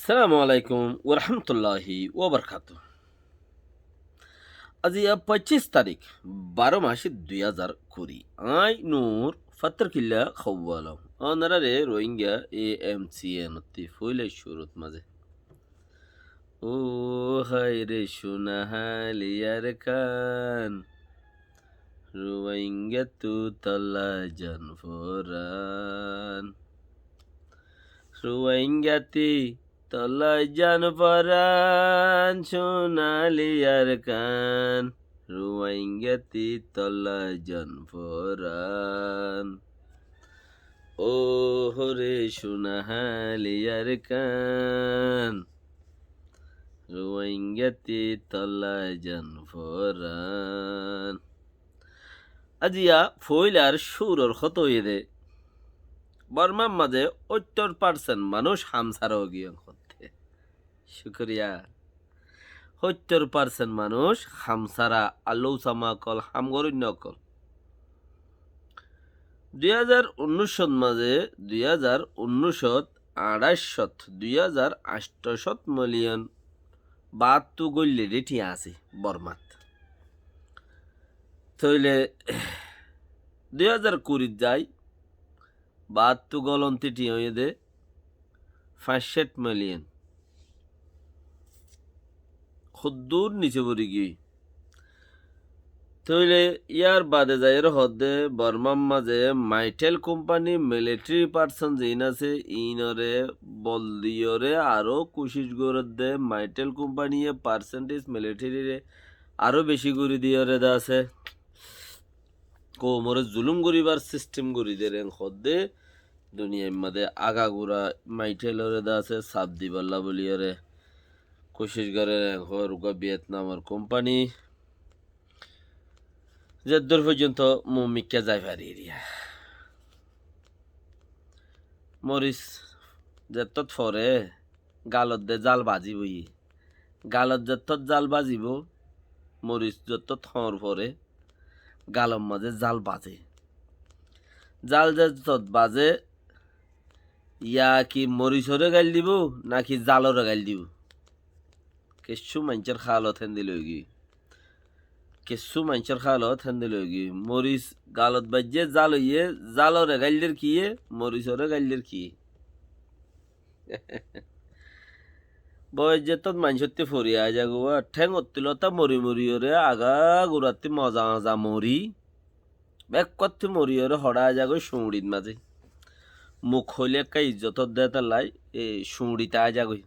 সালামু আলাইকুম ওরহামতুল্লাহি ওবরকাত। আজ 25 তারিখ 12 মাস 2020 আই নূর ফাত্তর কিল্লা খাওয়ালাম অনারারে রোহিঙ্গা AMCN ফইলে শুরুত মাঝে ও হায় রে সোনা হালিয়ার কান রোহিঙ্গা তু তলা জান ফরান রোহিঙ্গাতি তলায় জান পরান সোনালি আর কান রোহিঙ্গাতি তলায় জান পরান ও হরে সোনালি আর কান রোহিঙ্গাতি তলায় জান পরান আজিয়া ফইলার সুরর ক্ষত হয়ে দে বর্মার মাঝে 70% মানুষ হামসারা গিয়ে করতে শুক্রিয়া 70% মানুষ হামসারা আল্লাহ সামা কল হামগরণ্য কল 2019 মাঝে 2800 মিলিয়ন বাহাত্তর গল্লে রেটি আছে বর্মাত তইলে 2020 যাই বাহাত্তর গলন্তিটি হয়ে দে 65 মিলিয়ন খুদ্দুর নিচে পড়ে গিয়ে তইলে ইয়ার বাদে যাইয়ের হদে বর্মার মাঝে মাইটেল কোম্পানি মিলিটারি পার্সন যেইন আছে ইনরে বল দিয়রে আরো কোশিশ করে দে মাইটেল কোম্পানি পার্সেন্টেজ মিলিটারিরে আরো বেশি করে দিয়রে দা আছে কোমরে জুলুম করিবার সিস্টেম করি দে রেন হদে দুনিয়ার মাঝে আগাগুড়া মাইটেলরে দা আছে সাপ দিবাল্লা বলিয়রে কোশিশ করে রুগা ভিয়েতনামের কোম্পানি যে দূর পর্যন্ত মুমিকা যাই পারি এরিয়া মরিস যেত ফরে গালত দে জাল বাজিব গালত যেত জাল বাজিব মরিস যত থর পরে গালম মাঝে জাল বাজে জাল যত বাজে ইয়া কি মরিসরে গাইল দিব নাকি জালরে গাইল দিব কিছু মানুষের খালত হেন দিল কিছু মানুষের খালত হেন দিল মরিচ গালত বাজে জাল হইয়ে জালরে গাইলের কিয়ে মরিচরে গাইলের কি বয়স যেত মানুষতে ফরিয়া যাগো ঠেং অত্তিলতা মরি মরিয়রে আগা গুড়াতে মজা মজা মরি ব্যাক করতে মরিয়রে হড়া যাগো শুঁড়ির মাঝে মুখ হইলে একটা ইজ্জত দে তালাই এ শুঁড়িতে যাগই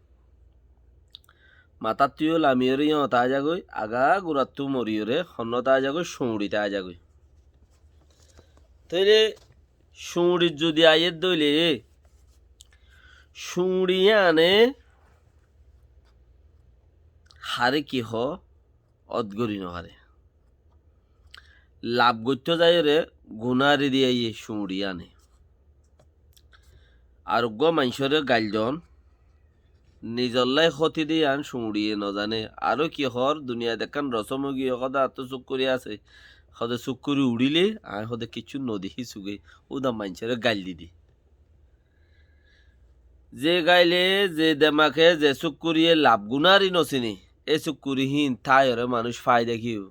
মাতার তুইও লামিয়রে তা যাগই আগা গুড়াতু মরিয়রে হন্য তা যাগই শুঁড়িতে যাগই তইলে শুঁড়ির যদি আয়ের দইলে শুঁড়িয়ে আনে হারে কি হ অদগরি নহারে লাভ করতে যায় রে গুনারি দিয়ে শুঁড়ি আনে আরোগ্য মানুষরে গাইলজন নিজল্লাই ক্ষতি দিয়ে আন শুঁড়িয়ে নজানে আরো কি হর দুনিয়া দেখান রসমগীয় সদা আত্ম চুক করে আছে সদে চুক করে উড়িলে আর সদে কিছু নদেখি চুগে ওদা মানুষরে গাইল দি যে গাইলে যে দেমাকে যে চুক করিয়ে লাভ গুনারি নচিনি এই চুক করিহীন তাই মানুষ ফাই দেখিও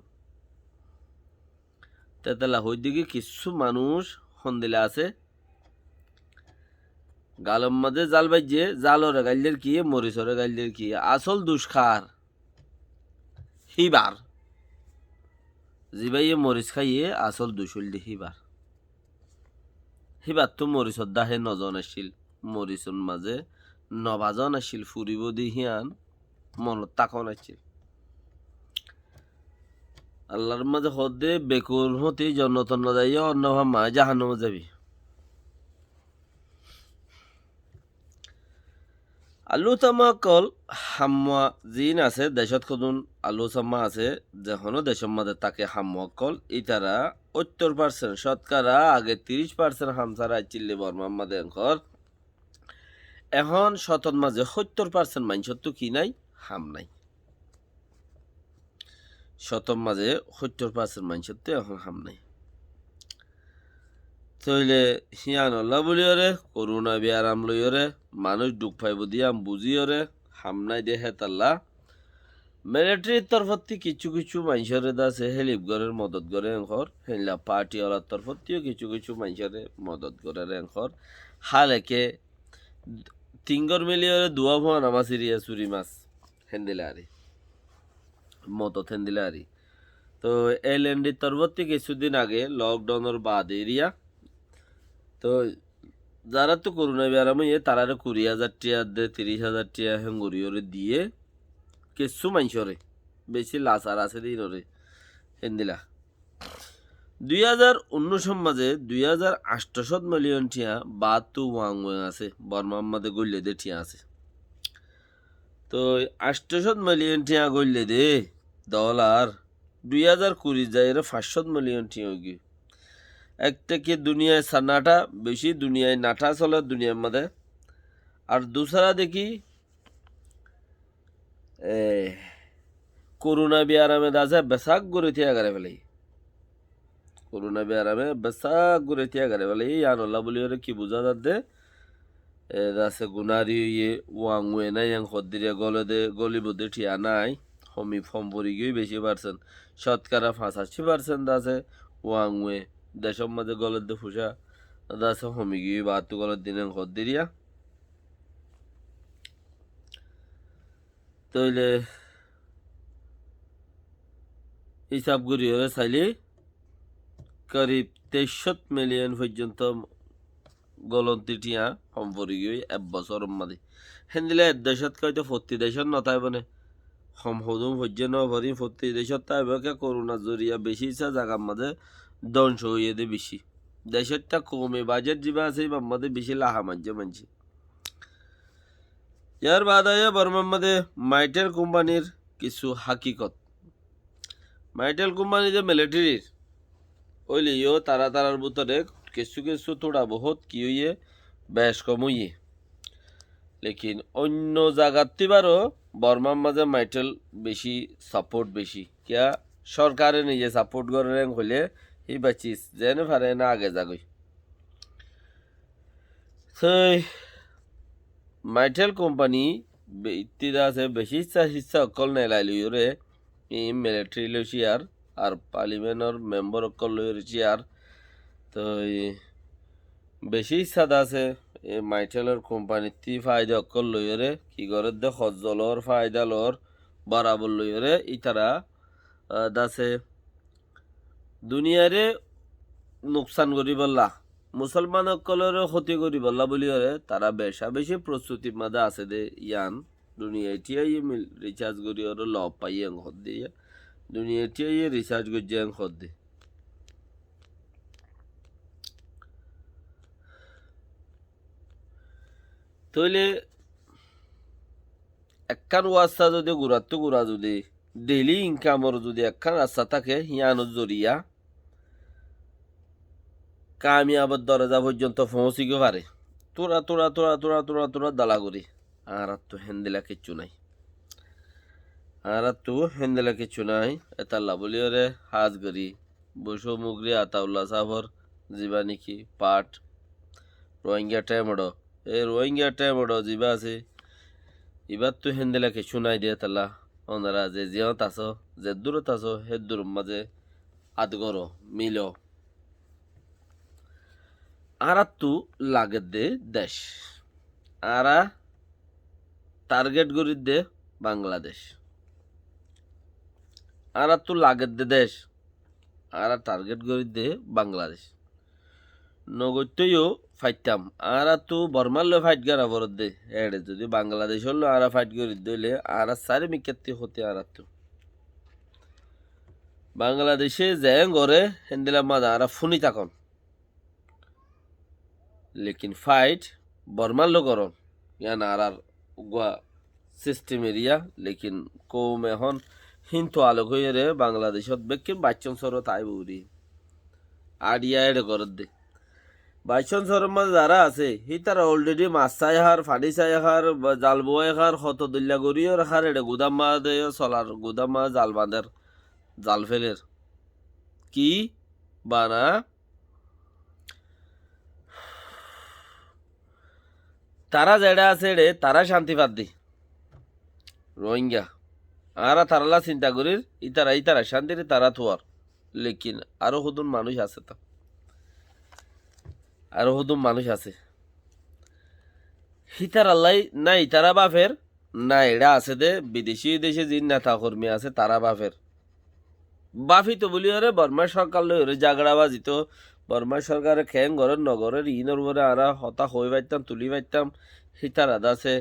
তেতলা হই দিকে কিছু মানুষ সন্দিলে আছে গালম মাঝে জাল বাজে জালরে গাইলের কি মরিচরে গাইলের কি আসল দুষ্কার হিবার জিবাইয়ে মরিচ খাইয়ে আসল দুশল দি হিবার তো মরিচর দাহে নজন আসছিল মরিচর মাঝে নবাজন আসছিল ফুরিব দি হিয়ান মনত তাকন আসছিল আল্লাহর মাঝে হদে বেকুর হতে জন্নতন্ন যাইয়া অন্য মা জাহান্নামে যাবি আলু তামা কল হাম্মা জিন আছে দেশত খুদুন আলু চাম্মা আছে যেখনো দেশের মাঝে তাকে হাম্মা কল ইতারা 70% শতকরা আগে 30% হামসারা চিল্লি বর্মার মাঝে এখন শতর মাঝে 70% মানুষের তো কি নাই হাম নাই শতর মাঝে 70% মানুষের তো এখন হাম নাই তইলে হিয়ান অল্লা বলিওরে করোনা বিয়ারাম লইরে মানুষ ডুব পাইব দিয়াম বুঝিওরে হামনাই দে হেতাল্লা মিলিটারির তরফতি কিছু কিছু মানুষের আছে হেলিপগড়ের মদত করে এঙ্কর হেলা পার্টিওয়ালার তরফতিও কিছু কিছু মানুষের মদত করে এঙ্কর হালেকে তিঙ্গর মিলিয়রে দুয়া ভুয়া নামা সিরিয়া চুরি মাছ হেন্দিলে আরি মদত হেন্দিলে আরি তো এল এনডির তরফতি কিছুদিন আগে লকডাউনের বাদ এরিয়া তো যারা তো করোনা বিয়ারাম তারা 20,000 টিয়া দে 30,000 টিয়া হেঙ্গুরিওরে দিয়ে কিছু মানুষরে বেশি লাচার আছে দিনরে হেন্দিলা 2019 মাঝে 2,800 মিলিয়ন টিয়া বাতু ওয়াং আছে বর্মার মাঝে গল্লে দে টিয়া আছে তো 800 মিলিয়ন টিয়া গল্লে দে ডলার 2020 যায় 500 মিলিয়ন টিয়া গি একটা কি দুনিয়ায় সান্নাটা বেশি দুনিয়ায় নাটা চলে দুনিয়ার মধ্যে আর দুসরা দেখি করোনা বিয়ারামে দাজে বেসাক গড়ে থিয়া গারে ফেলে করোনা বিয়ারামে বেসাক গড়ে থিয়া গারে ফেলে আনল্লা বলি ওরে কি বুঝা যাতে দাসে গুনারি ওয়াংওয়ে নাই yang খদ্দিরিয়া গলে দে গলি বুদ্ধি ঠিয়া নাই হমি ফর্ম পরি গিয়ে বেশি পারছেন শতকরা 85% দাসে ওয়াংওয়ে দেশের মধ্যে গলের দে ফুসা দাসে হমি গিয়ে বাতু গলের দিন yang খদ্দিরিয়া তইলে হিসাব করি ওরে চাইলে করিব 63 মিলিয়ন পর্যন্ত গলন্তি টিয়া সম্পরি গিয়ে 1 বছর মাদি হেন্দিলে দেশত কয়তো 40 দেশত নতাই বনে হদুম হজ্জে নভরি 40 দেশত তাইবকে করোনা জরিয়া বেশি ইচ্ছা জায়গার মাঝে ধ্বংস হইয়ে দে বেশি দেশেরটা কমে বাজেট যিবা আছে মাঝে বেশি লাহা মানছে মানছি ইয়ার বাদ আয়া বর্মার মাঝে মাইটেল কোম্পানির কিছু হাকিকত মাইটেল কোম্পানি যে মিলিটারির ওইলিও তারার ভিতরে কিছু কিছু থোড়া বহুত কি হইয়ে বেশ কম হইয়ে লেকিন অন্য জায়গার তিবারও বর্মার মাঝে মাইটেল বেশি সাপোর্ট বেশি কিয়া সরকারে নিজে সাপোর্ট করে হইলে এই বাচিস যেন পারে না আগে যাগই সেই মাইটেল কোম্পানি ইত্তিদা আছে বেশি ইচ্ছা অকল নেলাইলি রে এই মিলিটারি লইছিয়ার আর পার্লিমেন্টর মেম্বার অকল লইছিয়ার তো বেশি ইচ্ছা আছে এই মাইটেলের কোম্পানিতে ফায়দা অকল লইরে কি করে দে সজ্জলর ফায়দা লর বরাবর লইরে ইতারা দাসে দুনিয়ারে নোকসান করি বললা মুসলমান অকলের ক্ষতি করি বললা বলি তারা বেশি প্রস্তুতির মাঝে আছে দে ইয়ান দুনিয়া এটিয়াই রিচার্জ করি ওর লব পাই খদ দিয়ে দুনিয়া এটিয়াই রিচার্জ করছে খদ দে তইলে একখান ওয়াস্তা যদি গুড়া যদি ডেইলি ইনকামর যদি একখান রাস্তা থাকে হিয়ানোর জরিয়া কামিয়াবার দরজা পর্যন্ত পৌঁছিকে পারে তোরা দালা করি আর তো হেন্দিলা কিচ্ছু নাই এতাল্লা বলি ওরে হাজ করি বসো মুগরি আতাউল্লা সাহর যিবা নেকি পাট রোহিঙ্গা টাইমড় এই রোহিঙ্গা টাইমড় যিবা আছে এবার তো হেন্দিলা কিছু নাই দিয়ে তাল্লা ওনারা যে জিয়ত আছো যে দূরত আছো হে দূর মাঝে আদগর মিল আর তু লাগে দে দেশ আরা টার্গেট করি দে বাংলাদেশ আর তু লাগে দে দেশ আর টার্গেট করি দে বাংলাদেশ নগত্যও ফাইতাম আর তু বর্মার ফাইট করা বরদ দে এড়ে যদি বাংলাদেশ হলো আর ফাইট করি দিলে আর সারে মিকেতি হতে আর তু বাংলাদেশে যায় গড়ে হেন্দিলা মাদা আর ফুনি থাকন লেকিন ফাইট বর্মার লো করন ইয়ান আর গুয়া সিস্টেম এরিয়া লেকিন কম এখন হিন্তু আলোক হয়ে রে বাংলাদেশত বেকিন বাচ্চন সর তাই বৌরি আডিয়া এড়ে করত দে বাইশন সরের মাঝে যারা আছে সি তারা অলরেডি মাছ চাই হার ফাড়ি চাই হার জাল বয় হার হত দল্লা করিও রাখার এটা গুদাম মা দে চলার গুদাম মা জাল বাঁধের জাল ফেলের কি বানা তারা যেটা আছে রে তারা শান্তি পাত দি রোহিঙ্গা আরা তারালা চিন্তা করির ইতারা শান্তিরে তারা থোয়ার লেকিন আরো হুদুন মানুষ আছে তা আরো হুদুন মানুষ আছে হিতার আল্লাহ না ইতারা বাফের না এরা আছে দে বিদেশি দেশে যে নেতা কর্মী আছে তারা বাফের বাফি তো বলি ওরে বর্মা সরকার লই ওরে জাগড়াবাজি তো বর্মা সরকারে খেং ঘরের নগরের ইনর বরে আরা হতা হই পাইতাম তুলি পাইতাম হিতার আদা আছে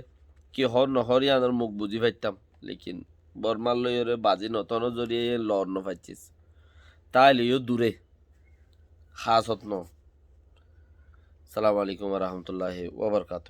কি হর নহরি আনার মুখ বুঝি পাইতাম লেকিন বর্মার লই ওরে বাজি নতন জড়িয়ে লড় ন পাইছিস তাই লইও দূরে খাস হত ন সালাম আলাইকুম রহমতুল্লাহ ওবরকাত